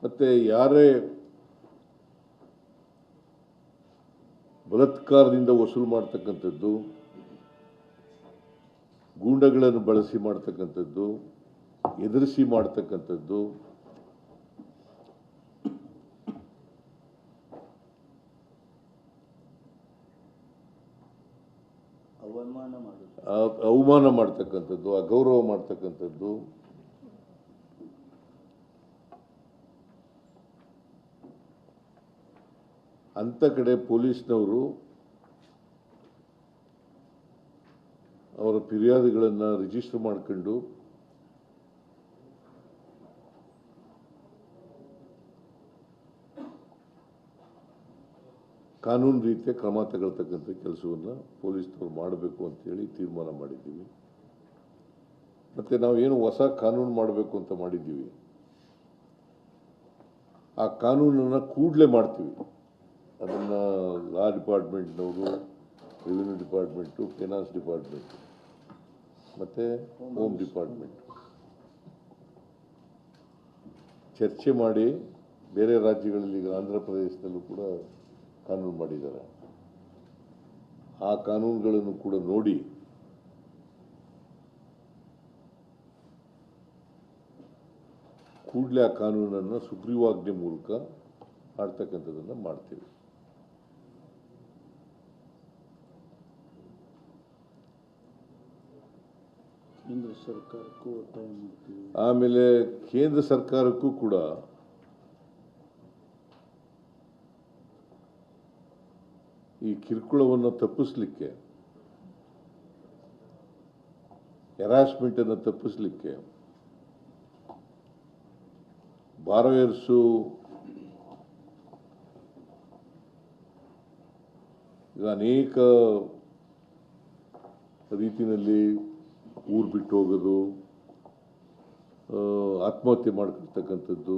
ಮತ್ತು ಯಾರೇ ಬಲಾತ್ಕಾರದಿಂದ ವಸೂಲು ಮಾಡ್ತಕ್ಕಂಥದ್ದು, ಗೂಂಡಗಳನ್ನು ಬಳಸಿ ಮಾಡ್ತಕ್ಕಂಥದ್ದು, ಎದುರಿಸಿ ಮಾಡ್ತಕ್ಕಂಥದ್ದು, ಅವಮಾನ ಮಾಡ್ತಕ್ಕಂಥದ್ದು, ಅಗೌರವ ಮಾಡ್ತಕ್ಕಂಥದ್ದು, ಅಂಥ ಕಡೆ ಪೊಲೀಸ್ನವರು ಅವರ ಫಿರ್ಯಾದಿಗಳನ್ನು ರಿಜಿಸ್ಟರ್ ಮಾಡ್ಕೊಂಡು ಕಾನೂನು ರೀತಿಯ ಕ್ರಮ ತಗೊಳ್ತಕ್ಕಂಥ ಕೆಲಸವನ್ನು ಪೊಲೀಸ್ನವರು ಮಾಡಬೇಕು ಅಂತೇಳಿ ತೀರ್ಮಾನ ಮಾಡಿದ್ದೀವಿ. ಮತ್ತು ನಾವೇನು ಹೊಸ ಕಾನೂನು ಮಾಡಬೇಕು ಅಂತ ಮಾಡಿದ್ದೀವಿ, ಆ ಕಾನೂನನ್ನು ಕೂಡಲೇ ಮಾಡ್ತೀವಿ. ಅದನ್ನು ಲಾ ಡಿಪಾರ್ಟ್ಮೆಂಟ್ನವರು, ರೆವಿನ್ಯೂ ಡಿಪಾರ್ಟ್ಮೆಂಟು, ಫೈನಾನ್ಸ್ ಡಿಪಾರ್ಟ್ಮೆಂಟು ಮತ್ತು ಹೋಮ್ ಡಿಪಾರ್ಟ್ಮೆಂಟ್ ಚರ್ಚೆ ಮಾಡಿ, ಬೇರೆ ರಾಜ್ಯಗಳಲ್ಲಿ ಈಗ ಆಂಧ್ರ ಪ್ರದೇಶದಲ್ಲೂ ಕೂಡ ಕಾನೂನು ಮಾಡಿದ್ದಾರೆ. ಆ ಕಾನೂನುಗಳನ್ನು ಕೂಡ ನೋಡಿ ಕೂಡಲೇ ಆ ಕಾನೂನನ್ನು ಸುಗ್ರೀವಾಜ್ಞೆ ಮೂಲಕ ಮಾಡ್ತಕ್ಕಂಥದ್ದನ್ನು ಮಾಡ್ತೀವಿ. ಕೇಂದ್ರ ಸರ್ಕಾರಕ್ಕೂ ಒತ್ತಾಯ ಮಾಡ್ತೀವಿ. ಆಮೇಲೆ ಕೇಂದ್ರ ಸರ್ಕಾರಕ್ಕೂ ಕೂಡ ಈ ಕಿರುಕುಳವನ್ನು ತಪ್ಪಿಸಲಿಕ್ಕೆ, ಹ್ಯಾರಾಸ್ಮೆಂಟನ್ನು ತಪ್ಪಿಸಲಿಕ್ಕೆ, ಬಾರೋಯರ್ಸು ಈಗ ಅನೇಕ ರೀತಿಯಲ್ಲಿ ಊರು ಬಿಟ್ಟು ಹೋಗೋದು, ಆತ್ಮಹತ್ಯೆ ಮಾಡ್ಕೊಳ್ತಕ್ಕಂಥದ್ದು,